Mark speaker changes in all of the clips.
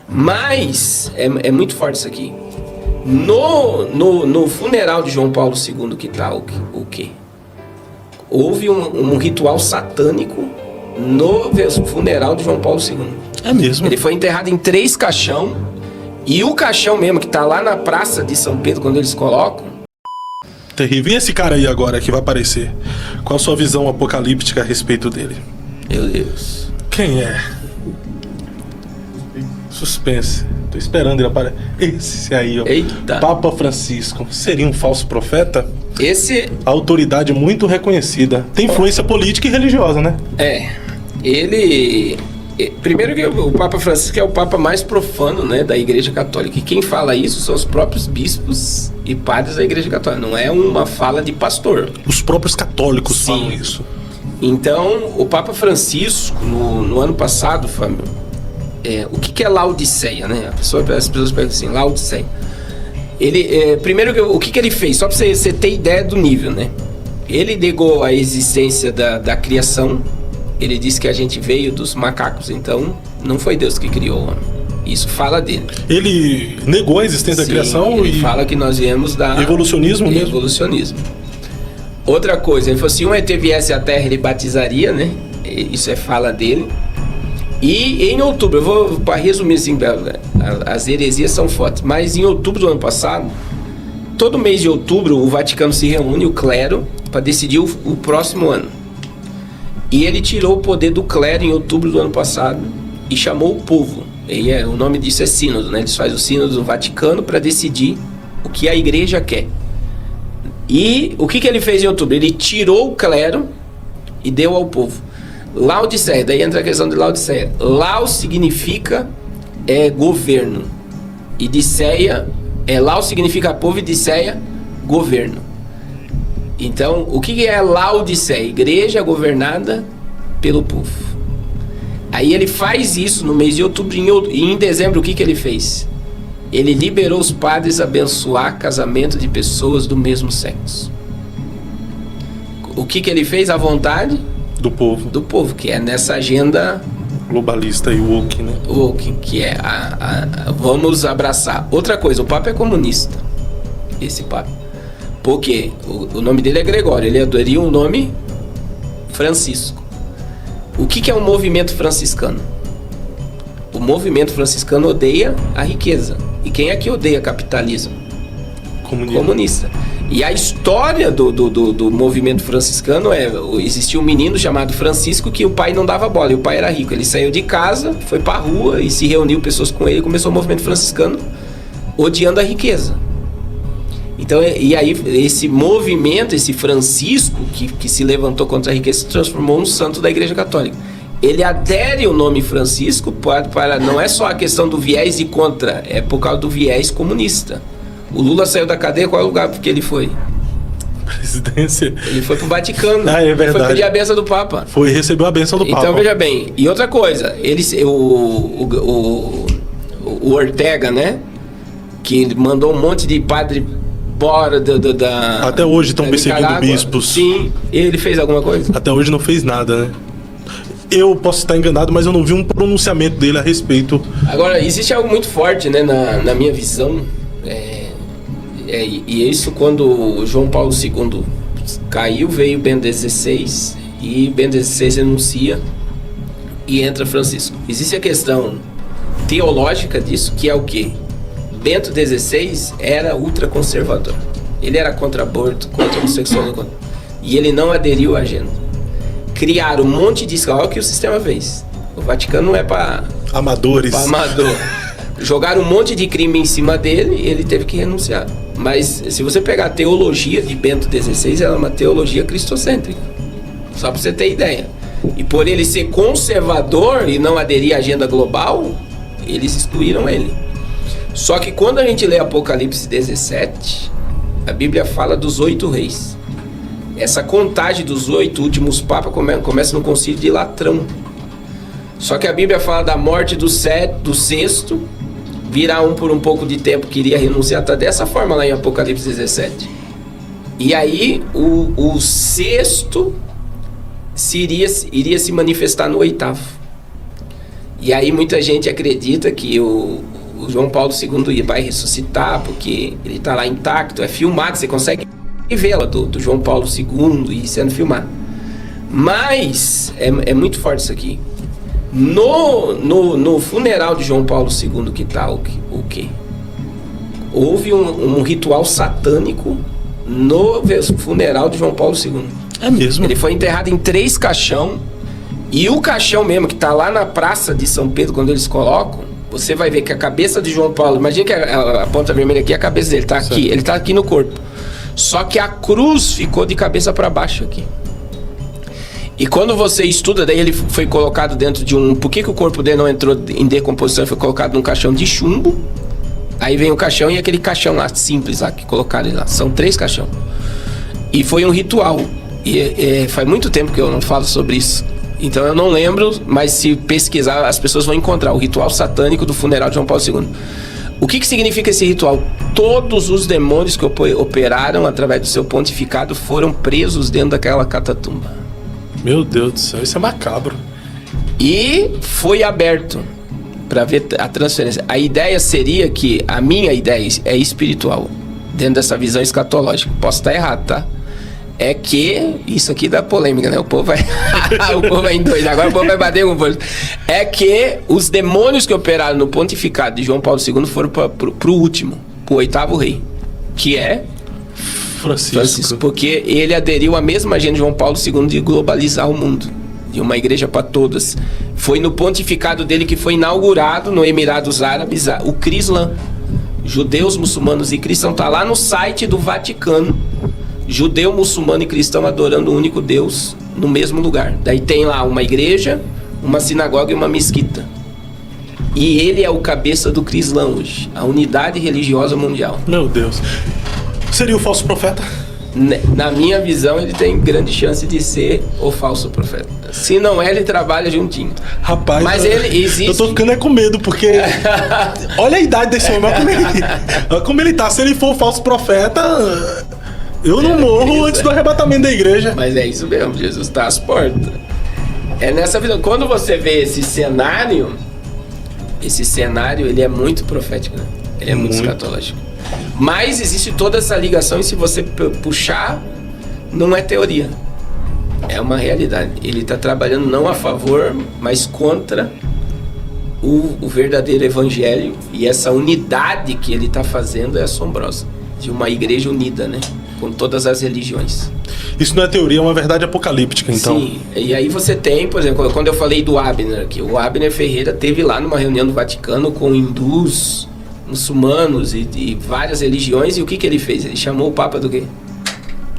Speaker 1: Mas é muito forte isso aqui. No funeral de João Paulo II, que tá o quê? Houve um ritual satânico no funeral de João Paulo II.
Speaker 2: É mesmo?
Speaker 1: Ele foi enterrado em 3 caixão. E o caixão mesmo, que tá lá na praça de São Pedro, quando eles colocam...
Speaker 2: Terrível. E esse cara aí agora que vai aparecer? Qual a sua visão apocalíptica a respeito dele?
Speaker 1: Meu Deus.
Speaker 2: Quem é? Suspense. Tô esperando ele aparecer. Esse aí, ó.
Speaker 1: Eita.
Speaker 2: Papa Francisco. Seria um falso profeta?
Speaker 1: Esse...
Speaker 2: Autoridade muito reconhecida. Tem influência política e religiosa, né?
Speaker 1: Ele... Primeiro que o Papa Francisco é o Papa mais profano, né, da Igreja Católica. E quem fala isso são os próprios bispos e padres da Igreja Católica. Não é uma fala de pastor.
Speaker 2: Os próprios católicos
Speaker 1: Sim.
Speaker 2: falam isso.
Speaker 1: Então, o Papa Francisco, no ano passado, Fábio, o que é Laodiceia, né? As pessoas perguntam assim, Laodiceia. Ele, primeiro, o que ele fez? Só para você ter ideia do nível, né? Ele negou a existência da criação. Ele disse que a gente veio dos macacos, então não foi Deus que criou o homem. Isso fala dele.
Speaker 2: Ele negou a existência da criação
Speaker 1: ele fala que nós viemos da...
Speaker 2: Evolucionismo mesmo?
Speaker 1: Evolucionismo. Outra coisa, ele falou assim, um ET viesse à Terra, ele batizaria, né? Isso é fala dele. E em outubro, eu vou para resumir assim, as heresias são fortes, mas em outubro do ano passado, todo mês de outubro, o Vaticano se reúne, o clero, para decidir o próximo ano. E ele tirou o poder do clero em outubro do ano passado e chamou o povo. O nome disso é sínodo, né? Eles fazem o sínodo do Vaticano para decidir o que a igreja quer. E o que ele fez em outubro? Ele tirou o clero e deu ao povo. Laodiceia, daí entra a questão de Laodiceia. Laos significa governo. E Diceia, Laos significa povo e Diceia, governo. Então, o que é Laodiceia? Igreja governada pelo povo. Aí ele faz isso no mês de outubro e em dezembro o que ele fez? Ele liberou os padres a abençoar casamento de pessoas do mesmo sexo. O que ele fez? À vontade
Speaker 2: do povo.
Speaker 1: Do povo, que é nessa agenda
Speaker 2: globalista e woke, né?
Speaker 1: Woke, que é vamos abraçar. Outra coisa, o Papa é comunista. Esse Papa. Porque o nome dele é Gregório, ele adoraria o nome Francisco. O que é um movimento franciscano? O movimento franciscano odeia a riqueza. E quem é que odeia capitalismo? Comunista. E a história do movimento franciscano existia um menino chamado Francisco que o pai não dava bola, e o pai era rico. Ele saiu de casa, foi pra rua e se reuniu pessoas com ele e começou o movimento franciscano odiando a riqueza. Então, e aí esse movimento, esse Francisco que se levantou contra a riqueza, se transformou num santo da Igreja Católica. Ele adere o nome Francisco para não é só a questão do viés e contra, é por causa do viés comunista. O Lula saiu da cadeia, qual é o lugar que ele foi?
Speaker 2: Presidência.
Speaker 1: Ele foi pro Vaticano.
Speaker 2: É verdade.
Speaker 1: Foi pedir a benção do Papa.
Speaker 2: Recebeu a benção do Papa.
Speaker 1: Então veja bem. E outra coisa, o Ortega, né? Que ele mandou um monte de padre embora
Speaker 2: até hoje estão perseguindo bispos.
Speaker 1: Sim, ele fez alguma coisa?
Speaker 2: Até hoje não fez nada, né? Eu posso estar enganado, mas eu não vi um pronunciamento dele a respeito. Agora,
Speaker 1: existe algo muito forte, né, na minha visão. E isso quando o João Paulo II caiu, veio Bento XVI e Bento XVI renuncia e entra Francisco. Existe a questão teológica disso, que é o quê? Bento XVI era ultraconservador. Ele era contra aborto, contra homossexualismo, e ele não aderiu à agenda. Criaram um monte de escola, olha o que o sistema fez. O Vaticano não é para
Speaker 2: amadores.
Speaker 1: Para amador. Jogaram um monte de crime em cima dele e ele teve que renunciar. Mas se você pegar a teologia de Bento XVI, ela é uma teologia cristocêntrica. Só para você ter ideia. E por ele ser conservador e não aderir à agenda global, eles excluíram ele. Só que quando a gente lê Apocalipse 17, a Bíblia fala dos 8 reis. Essa contagem dos 8 últimos papas começa no concílio de Latrão. Só que a Bíblia fala da morte do sexto, virá por um pouco de tempo que iria renunciar, tá dessa forma lá em Apocalipse 17. E aí o sexto iria se manifestar no 8º. E aí muita gente acredita que o João Paulo II vai ressuscitar, porque ele está lá intacto, é filmado, você consegue vê-la do João Paulo II e sendo filmado. Mas é muito forte isso aqui. No funeral de João Paulo II, que tá o quê? Houve um ritual satânico no funeral de João Paulo II.
Speaker 2: É mesmo?
Speaker 1: Ele foi enterrado em 3 caixão. E o caixão mesmo, que tá lá na praça de São Pedro, quando eles colocam, você vai ver que a cabeça de João Paulo... Imagina que a ponta vermelha aqui, a cabeça dele tá aqui. Ele tá aqui no corpo. Só que a cruz ficou de cabeça para baixo aqui. E quando você estuda, daí ele foi colocado dentro de um... Por que o corpo dele não entrou em decomposição e foi colocado num caixão de chumbo? Aí vem o caixão e aquele caixão lá, simples lá, que colocaram ele lá. São 3 caixão. E foi um ritual. E faz muito tempo que eu não falo sobre isso. Então eu não lembro, mas se pesquisar, as pessoas vão encontrar o ritual satânico do funeral de João Paulo II. O que significa esse ritual? Todos os demônios que operaram através do seu pontificado foram presos dentro daquela catatumba.
Speaker 2: Meu Deus do céu, isso é macabro.
Speaker 1: E foi aberto para ver a transferência. A ideia seria que, a minha ideia é espiritual, dentro dessa visão escatológica. Posso estar errado, tá? É que, isso aqui dá polêmica, né? O povo vai o povo vai endoidar, agora o povo vai bater com o povo. É que os demônios que operaram no pontificado de João Paulo II foram pro último, pro 8º rei, que é Francisco, porque ele aderiu à mesma agenda de João Paulo II de globalizar o mundo, de uma igreja para todas. Foi no pontificado dele que foi inaugurado no Emirados Árabes o Crislã. Judeus, muçulmanos e cristãos, tá lá no site do Vaticano. Judeu, muçulmano e cristão adorando o único Deus no mesmo lugar. Daí tem lá uma igreja, uma sinagoga e uma mesquita. E ele é o cabeça do Crislã hoje, a unidade religiosa mundial.
Speaker 2: Meu Deus. Seria o falso profeta?
Speaker 1: Na minha visão, ele tem grande chance de ser o falso profeta. Se não é, ele trabalha juntinho.
Speaker 2: Rapaz,
Speaker 1: mas ele existe...
Speaker 2: eu tô ficando com medo, porque olha a idade desse homem, olha como ele tá. Se ele for o falso profeta... Eu não morro antes do arrebatamento da igreja.
Speaker 1: Mas é isso mesmo, Jesus está às portas. É nessa vida. Quando você vê esse cenário, ele é muito profético, né? Ele é muito escatológico. Mas existe toda essa ligação e se você puxar, não é teoria. É uma realidade. Ele está trabalhando não a favor, mas contra o verdadeiro evangelho. E essa unidade que ele está fazendo é assombrosa. De uma igreja unida, né? Com todas as religiões.
Speaker 2: Isso não é teoria, é uma verdade apocalíptica, então.
Speaker 1: Sim, e aí você tem, por exemplo, quando eu falei do Abner, que o Abner Ferreira teve lá numa reunião do Vaticano com hindus, muçulmanos e várias religiões, e o que ele fez? Ele chamou o Papa do quê?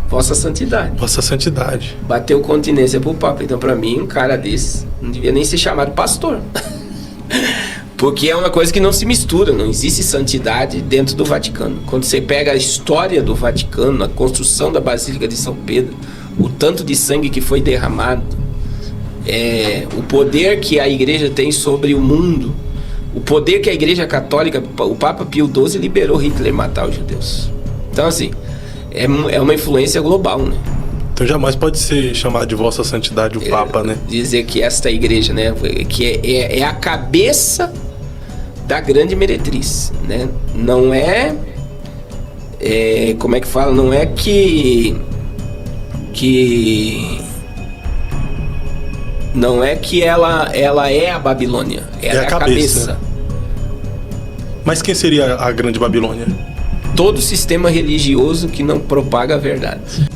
Speaker 1: Vossa Santidade.
Speaker 2: Vossa Santidade.
Speaker 1: Bateu continência pro Papa. Então, pra mim, um cara desse não devia nem ser chamado pastor. Porque é uma coisa que não se mistura, não existe santidade dentro do Vaticano. Quando você pega a história do Vaticano, a construção da Basílica de São Pedro, o tanto de sangue que foi derramado, o poder que a igreja tem sobre o mundo, o poder que a igreja católica, o Papa Pio XII liberou Hitler matar os judeus. Então, assim, é uma influência global, né?
Speaker 2: Então jamais pode ser chamado de Vossa Santidade o Papa, né?
Speaker 1: Dizer que esta igreja, né, que é a cabeça da grande meretriz, né? Não como é que fala? Não é não é que ela é a Babilônia, ela é a cabeça.
Speaker 2: Mas quem seria a grande Babilônia?
Speaker 1: Todo sistema religioso que não propaga a verdade.